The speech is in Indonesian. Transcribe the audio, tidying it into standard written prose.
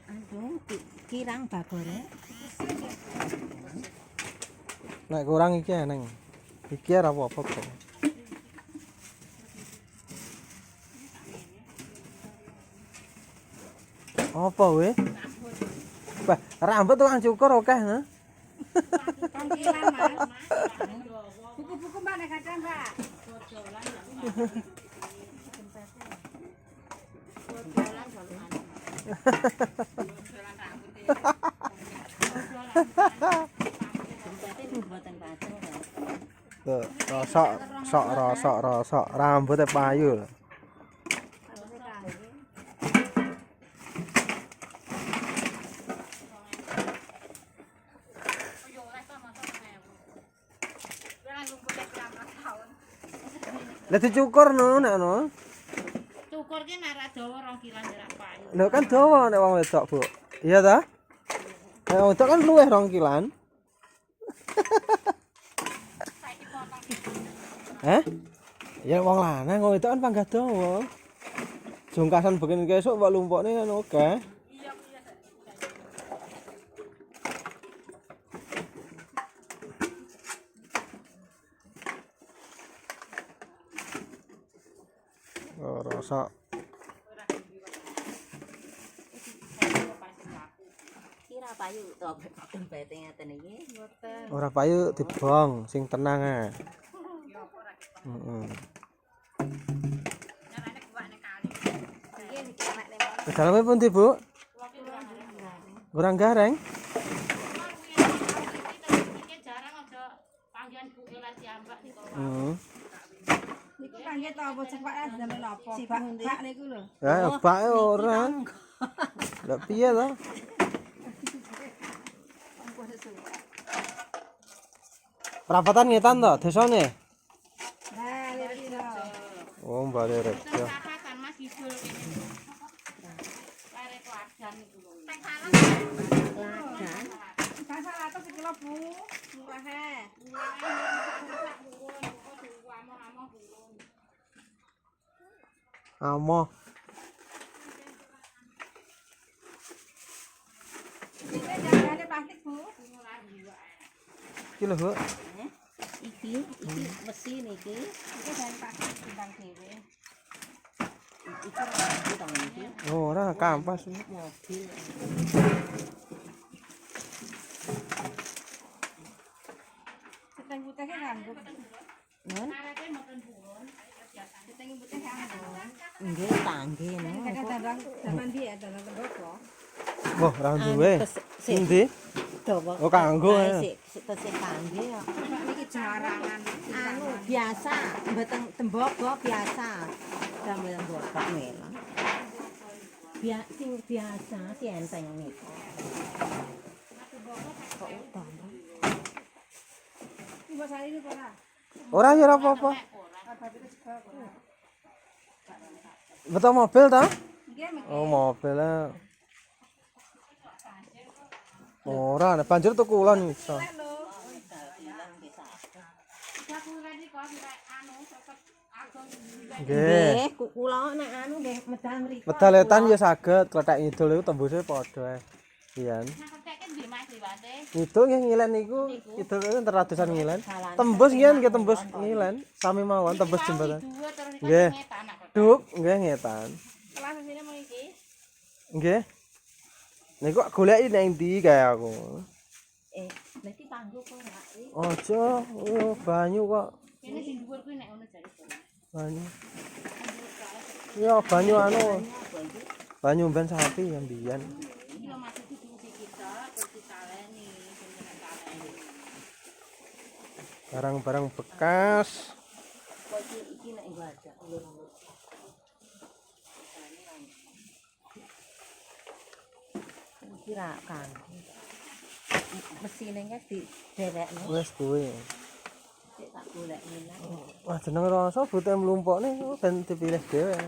Aduh, kirang bagore. Nek kurang iki neng. Iki ora apa-apa kok. Apa we? Bah, rambut tukang cukur akeh, ha? Tangkilan, Mas. Buku-buku Mbak nek kadang, Mbak. Tuh, rosok rambutnya payu lho. Lah dicukur no nek no. Cukur ki nek ra dawa 2 kilan ora payu. Lho kan dawa nek wong wedok, Bu. Iya ta? Nek wong wedok kan luwih 2 kilan. Hah? Ya wong lanang wong wedok kan panggah dawa. Jungkasan begini kesuk mbok lumpukne kan oke. Oh, rosok. Kira payu to dempete ngeten iki. Mboten. Ora payu dibong sing tenang ae. Heeh. Daleme pundi, Bu? Kurang gareng. Niku kangge to apa cepak zaman napa? Bak niku lho. Ya, bake ora. Lah piye to? Perapatan ngetan to desane? Nah, iki lho. Oh, Mbak Rejo. Perapatan Mas Kidul kene. Kare Kladan iku lho. Tek salah. Kladan. Kasar atus kilo, Bu. Murah he. Amoh. Iki jangan plastik, Bu. Iki lho, Bu. Iki mesin iki. Iki dari plastik bintang dhewe. Iki ora tang iki. Oh, ora kampas. Mobil. Seteng putih ki nganggo. Nun. Areke mboten purun. Seteng putih nganggo. Nggih, tangge niku. Kadang-kadang zaman dia dalan temboko. Wah, ra duwe. Endi? Dawa. Oh, kanggo. Sik kangge kok. Niki jarangan anu biasa, mboten temboko biasa. Damel temboko melon. Sing biasa si enteng niku. Kok utang. Iki basane niku ora. Ora ya ora apa-apa. Betul mobil ta? Oh, mobilnya. Ora, nek banjir tuku ulan iso. Nggih. Kula nek anu nggih medal mriko. Medaletan ya saged, klethek ngidul iku tembuse padha ae. Iya. Ngidul nggih ngilen niku, kidul niku teratusan ngilen. Tembus nggih tembus ngilen, sami mawon tembus jembatan. Nggih. Duk, nggih ngetan. Kelas sini mau iki. Nggih. Niku goleki nang ndi kae aku. Nanti tanggo kok ora. Aja, oh, banyu kok. Kene sing dhuwur kuwi nek ngono jare. Banyu. Ya banyu anu. Banyu ben sapi yang mbiyen. Iki lho maksud dicuci kita terus ditaleni, jenengan taleni. Barang-barang bekas. Kok iki nek nggo ajak ulur. Kira kan. Mesine di derekno. Wes kuwi. Sik tak golek meneh. Wah jeneng rasa bute mlumpukne ben dipilih dhewe.